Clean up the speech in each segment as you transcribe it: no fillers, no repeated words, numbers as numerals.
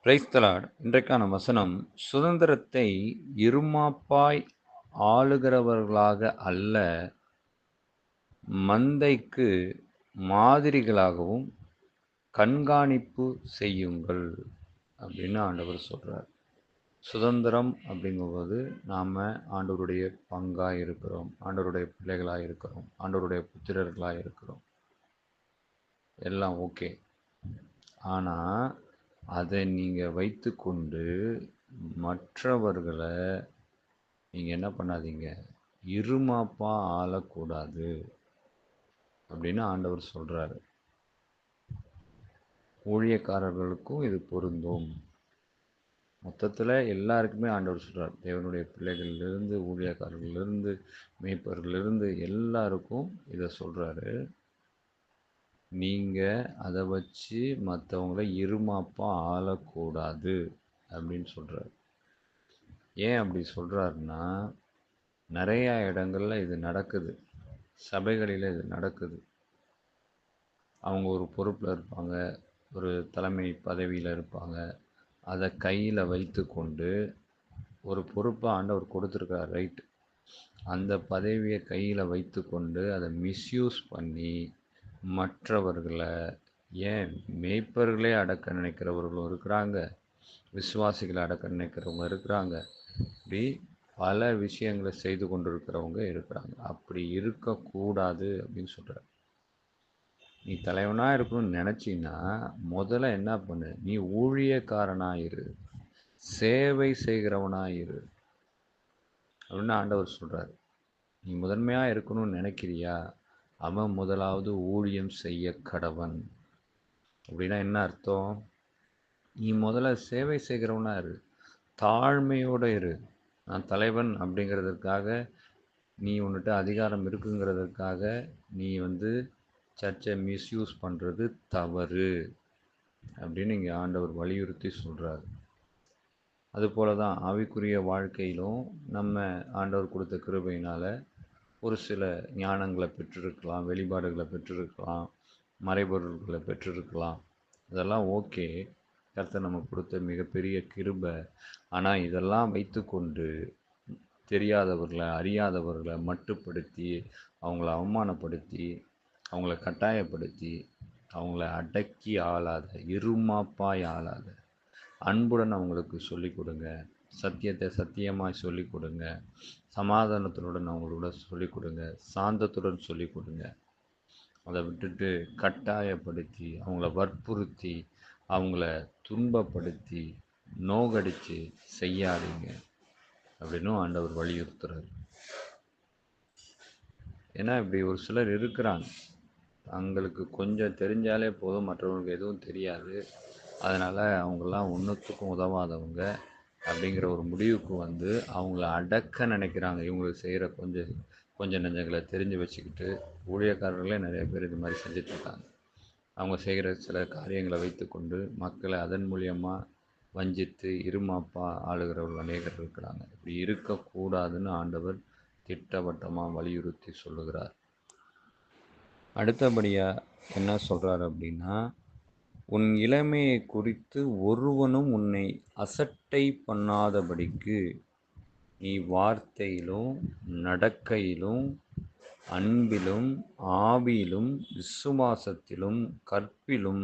Praise the Lord. இன்றைக்கான வசனம், சுதந்திரத்தை இருமாப்பாய் ஆளுகிறவர்களாக அல்ல, மந்தைக்கு மாதிரிகளாகவும் கண்காணிப்பு செய்யுங்கள் அப்படின்னு ஆண்டவர் சொல்றார். சுதந்திரம் அப்படிங்கும்போது நாம் ஆண்டவருடைய பங்காக இருக்கிறோம், ஆண்டவருடைய பிள்ளைகளாக இருக்கிறோம், ஆண்டவருடைய புத்திரர்களாக இருக்கிறோம், எல்லாம் ஓகே. ஆனால் அதை நீங்கள் வைத்து கொண்டு மற்றவர்களை நீங்கள் என்ன பண்ணாதீங்க, இருமாப்பா ஆளக்கூடாது அப்படின்னு ஆண்டவர் சொல்கிறாரு. ஊழியக்காரர்களுக்கும் இது பொருந்தும். மொத்தத்தில் எல்லாருக்குமே ஆண்டவர் சொல்கிறார். தேவனுடைய பிள்ளைகளிலிருந்து, ஊழியக்காரர்களிலிருந்து, மேய்ப்பர்களிலிருந்து எல்லாருக்கும் இதை சொல்கிறாரு. நீங்கள் அதை வச்சு மற்றவங்கள இருமாப்பா ஆளக்கூடாது அப்படின்னு சொல்கிறார். ஏன் அப்படி சொல்கிறாருன்னா, நிறையா இடங்களில் இது நடக்குது, சபைகளில் இது நடக்குது. அவங்க ஒரு பொறுப்பில் இருப்பாங்க, ஒரு தலைமை பதவியில் இருப்பாங்க. அதை கையில் வைத்து கொண்டு, ஒரு பொறுப்பை ஆண்டவர் கொடுத்துருக்கார், ரைட். அந்த பதவியை கையில் வைத்து கொண்டு அதை மிஸ்யூஸ் பண்ணி மற்றவர்களை, ஏன் மேய்ப்பர்களே அடக்க நினைக்கிறவர்களும் இருக்கிறாங்க, விசுவாசிகளை அடக்க நினைக்கிறவங்க இருக்கிறாங்க, இப்படி பல விஷயங்களை செய்து கொண்டு இருக்கிறவங்க இருக்கிறாங்க. அப்படி இருக்கக்கூடாது அப்படின்னு சொல்கிறார். நீ தலைவனாக இருக்கணும்னு நினச்சின்னா முதல்ல என்ன பண்ணு, நீ ஊழியக்காரனாயிரு, சேவை செய்கிறவனாயிரு அப்படின்னு ஆண்டவர் சொல்கிறார். நீ முதன்மையாக இருக்கணும்னு நினைக்கிறியா, அவன் முதலாவது ஊழியம் செய்ய கடவன். அப்படின்னா என்ன அர்த்தம்? நீ முதல்ல சேவை செய்கிறவனா இரு, தாழ்மையோடு இரு. நான் தலைவன் அப்படிங்கிறதுக்காக, நீ உன்னிட்ட அதிகாரம் இருக்குங்கிறதுக்காக நீ சர்ச்சை மிஸ்யூஸ் பண்ணுறது தவறு அப்படின்னு இங்கே ஆண்டவர் வலியுறுத்தி சொல்கிறார். அதுபோல தான் ஆவிக்குரிய வாழ்க்கையிலும் நம்ம ஆண்டவர் கொடுத்த கிருபையினால் ஒரு சில ஞானங்களை பெற்றிருக்கலாம், வெளிப்பாடுகளை பெற்றிருக்கலாம், மறைபொருள்களை பெற்றிருக்கலாம். அதெல்லாம் ஓகே, கர்த்தர் நமக்கு கொடுத்த மிகப்பெரிய கிருபை. ஆனால் இதெல்லாம் வைத்து கொண்டு தெரியாதவர்களை, அறியாதவர்களை மட்டுப்படுத்தி, அவங்கள அவமானப்படுத்தி, அவங்கள கட்டாயப்படுத்தி, அவங்கள அடக்கி ஆளாத, இருமாப்பாய் ஆளாத, அன்புடன் அவங்களுக்கு சொல்லிக் கொடுங்க, சத்தியத்தை சத்தியமாய் சொல்லிக் கொடுங்க, சமாதானத்துடன் அவங்களோட சொல்லிக் கொடுங்க, சாந்தத்துடன் சொல்லிக் கொடுங்க. அதை விட்டுட்டு கட்டாயப்படுத்தி, அவங்கள வற்புறுத்தி, அவங்கள துன்பப்படுத்தி, நோகடித்து செய்யாதீங்க அப்படின்னு ஆண்டவர் வலியுறுத்துறார். ஏன்னா இப்படி ஒரு சிலர் இருக்கிறாங்க, அவங்களுக்கு கொஞ்சம் தெரிஞ்சாலே போதும், மற்றவங்களுக்கு எதுவும் தெரியாது, அதனால் அவங்களாம் ஒன்றுத்துக்கும் உதவாதவங்க அப்படிங்கிற ஒரு முடிவுக்கு அவங்கள அடக்க நினைக்கிறாங்க. இவங்களுக்கு செய்கிற கொஞ்சம் நெஞ்சங்களை தெரிஞ்சு வச்சுக்கிட்டு ஊழியக்காரர்களே நிறைய பேர் இது மாதிரி செஞ்சிட்ருக்காங்க. அவங்க செய்கிற சில காரியங்களை வைத்து கொண்டு மக்களை அதன் மூலியமாக வஞ்சித்து இருமாப்பா ஆளுகிறவர்கள் அநேகர் இருக்கிறாங்க. இப்படி இருக்கக்கூடாதுன்னு ஆண்டவர் திட்டவட்டமாக வலியுறுத்தி சொல்லுகிறார். அடுத்தபடியாக என்ன சொல்கிறார் அப்படின்னா, உன் இளமையை குறித்து ஒருவனும் உன்னை அசட்டை பண்ணாதபடிக்கு நீ வார்த்தையிலும் நடக்கையிலும் அன்பிலும் ஆவியிலும் விசுவாசத்திலும் கற்பிலும்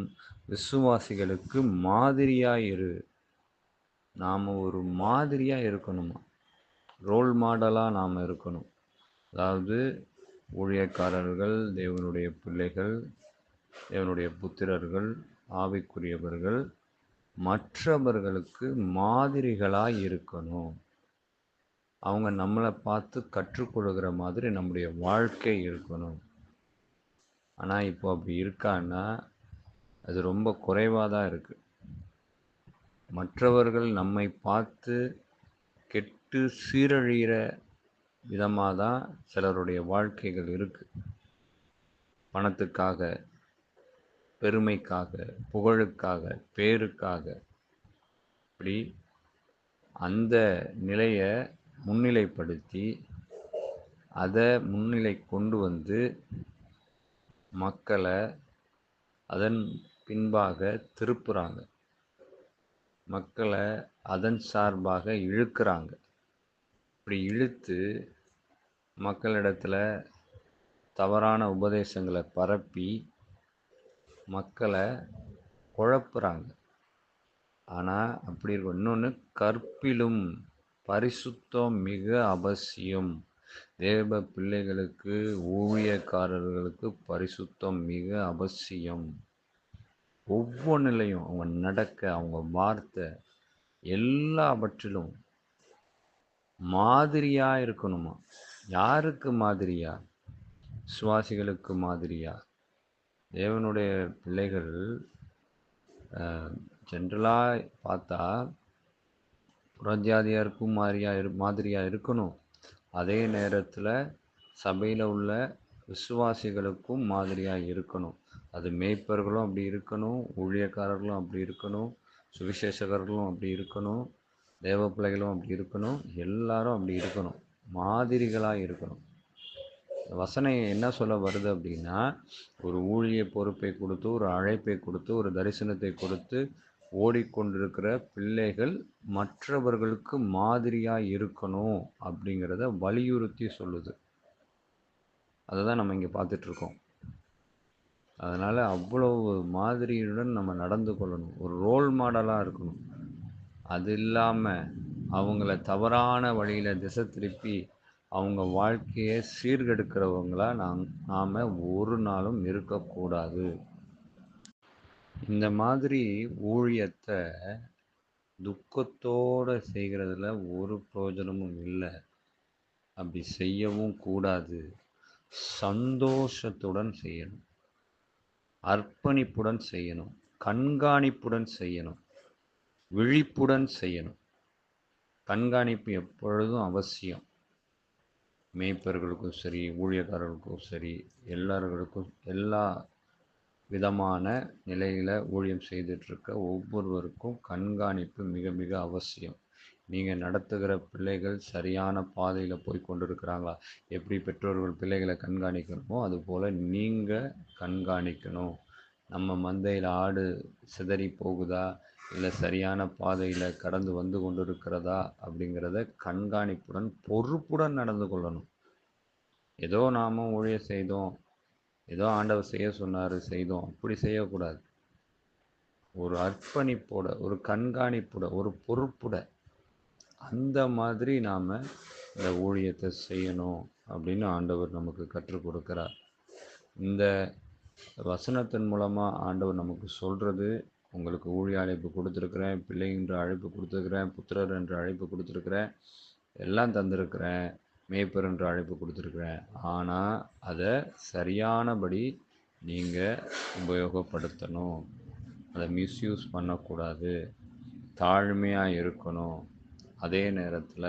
விசுவாசிகளுக்கு மாதிரியாயிரு. நாம் ஒரு மாதிரியாக இருக்கணுமா, ரோல் மாடலாக நாம் இருக்கணும். அதாவது ஊழியக்காரர்கள், தேவனுடைய பிள்ளைகள், தேவனுடைய புத்திரர்கள், ஆவிக்குரியவர்கள் மற்றவர்களுக்கு மாதிரிகளாக இருக்கணும். அவங்க நம்மளை பார்த்து கற்றுக்கொள்கிற மாதிரி நம்முடைய வாழ்க்கை இருக்கணும். ஆனால் இப்போ அப்படி இருக்கான்னா அது ரொம்ப குறைவாக தான் இருக்குது. மற்றவர்கள் நம்மை பார்த்து கெட்டு சீரழிகிற விதமாக தான் சிலருடைய வாழ்க்கைகள் இருக்குது. பணத்துக்காக, பெருமைக்காக, புகழுக்காக, பேருக்காக, இப்படி அந்த நிலையை முன்னிலைப்படுத்தி அதை முன்னிலை கொண்டு மக்களை அதன் பின்பாக திருப்புறாங்க. மக்களை அதன் சார்பாக இழுக்கிறாங்க. இப்படி இழுத்து மக்களிடத்தில் தவறான உபதேசங்களை பரப்பி மக்களை குழப்புறாங்க. ஆனால் அப்படி இருக்கும். இன்னொன்று, கற்பிலும் பரிசுத்தம் மிக அவசியம். தேவ பிள்ளைகளுக்கு, ஊழியக்காரர்களுக்கு பரிசுத்தம் மிக அவசியம். ஒவ்வொன்றிலையும் அவங்க நடக்க, அவங்க வார்த்தை, எல்லாவற்றிலும் மாதிரியா இருக்கணுமா. யாருக்கு மாதிரியா? விசுவாசிகளுக்கு மாதிரியா. தேவனுடைய பிள்ளைகள் ஜென்ரலாக பார்த்தா புறஜாதியாருக்கும் மாதிரியா இருக்கணும். அதே நேரத்தில் சபையில் உள்ள விசுவாசிகளுக்கும் மாதிரியாக இருக்கணும். அது மேய்ப்பர்களும் அப்படி இருக்கணும், ஊழியக்காரர்களும் அப்படி இருக்கணும், சுவிசேஷகர்களும் அப்படி இருக்கணும், தேவ பிள்ளைகளும் அப்படி இருக்கணும், எல்லாரும் அப்படி இருக்கணும், மாதிரிகளாக இருக்கணும். வசனம் என்ன சொல்ல வருது அப்படின்னா, ஒரு ஊழிய பொறுப்பை கொடுத்து, ஒரு அழைப்பை கொடுத்து, ஒரு தரிசனத்தை கொடுத்து ஓடிக்கொண்டிருக்கிற பிள்ளைகள் மற்றவர்களுக்கு மாதிரியாக இருக்கணும் அப்படிங்கிறத வலியுறுத்தி சொல்லுது. அதை தான் நம்ம இங்கே பார்த்துட்ருக்கோம். அதனால் அவ்வளவு மாதிரியுடன் நம்ம நடந்து கொள்ளணும். ஒரு ரோல் மாடலாக இருக்கணும். அது இல்லாமல் அவங்கள தவறான வழியில் திசை திருப்பி அவங்க வாழ்க்கையை சீர்கெடுக்கிறவங்களா நாம் ஒரு நாளும் இருக்கக்கூடாது. இந்த மாதிரி ஊழியத்தை துக்கத்தோடு செய்கிறதுல ஒரு பிரயோஜனமும் இல்லை. அப்படி செய்யவும் கூடாது. சந்தோஷத்துடன் செய்யணும், அர்ப்பணிப்புடன் செய்யணும், கண்காணிப்புடன் செய்யணும், விழிப்புடன் செய்யணும். கண்காணிப்பு எப்பொழுதும் அவசியம். மேய்ப்பர்களுக்கும் சரி, ஊழியக்காரர்களுக்கும் சரி, எல்லார்களுக்கும், எல்லா விதமான நிலையில் ஊழியம் செய்துட்ருக்க ஒவ்வொருவருக்கும் கண்காணிப்பு மிக மிக அவசியம். நீங்கள் நடத்துகிற பிள்ளைகள் சரியான பாதையில் போய் கொண்டிருக்கிறாங்களா? எப்படி பெற்றோர்கள் பிள்ளைகளை கண்காணிக்கணுமோ அதுபோல் நீங்கள் கண்காணிக்கணும். நம்ம மந்தையில் ஆடு சிதறி போகுதா, இல்லை சரியான பாதையில் கடந்து வந்து கொண்டு இருக்கிறதா அப்படிங்கிறத கண்காணிப்புடன் பொறுப்புடன் நடந்து கொள்ளணும். ஏதோ நாம் ஊழியம் செய்தோம், ஏதோ ஆண்டவர் செய்ய சொன்னார் செய்தோம், அப்படி செய்யக்கூடாது. ஒரு அர்ப்பணிப்போட, ஒரு கண்காணிப்போட, ஒரு பொறுப்புட அந்த மாதிரி நாம் இந்த ஊழியத்தை செய்யணும் அப்படின்னு ஆண்டவர் நமக்கு கற்றுக் கொடுக்கிறார். இந்த வசனத்தின் மூலமாக ஆண்டவர் நமக்கு சொல்கிறது, உங்களுக்கு ஊழிய அழைப்பு கொடுத்துருக்குறேன், பிள்ளை என்ற அழைப்பு கொடுத்துருக்குறேன், புத்திரர் என்ற அழைப்பு கொடுத்துருக்குறேன், எல்லாம் தந்திருக்கிறேன், மேய்ப்பர் என்ற அழைப்பு கொடுத்துருக்குறேன். ஆனால் அதை சரியானபடி நீங்கள் உபயோகப்படுத்தணும். அதை மிஸ்யூஸ் பண்ணக்கூடாது. தாழ்மையாக இருக்கணும். அதே நேரத்தில்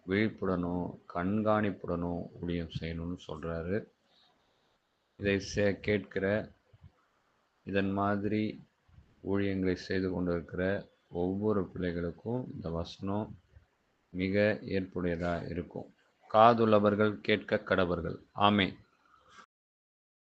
விழிப்புடனும் கண்காணிப்புடனும் ஊழியம் செய்யணும்னு சொல்கிறாரு. இதை கேட்கிற, இதன் மாதிரி ஊழியங்களை செய்து கொண்டிருக்கிற ஒவ்வொரு பிள்ளைகளுக்கும் இந்த வசனம் மிக ஏற்புடையதாக இருக்கும். காதுள்ளவர்கள் கேட்க கடவர்கள். ஆமென்.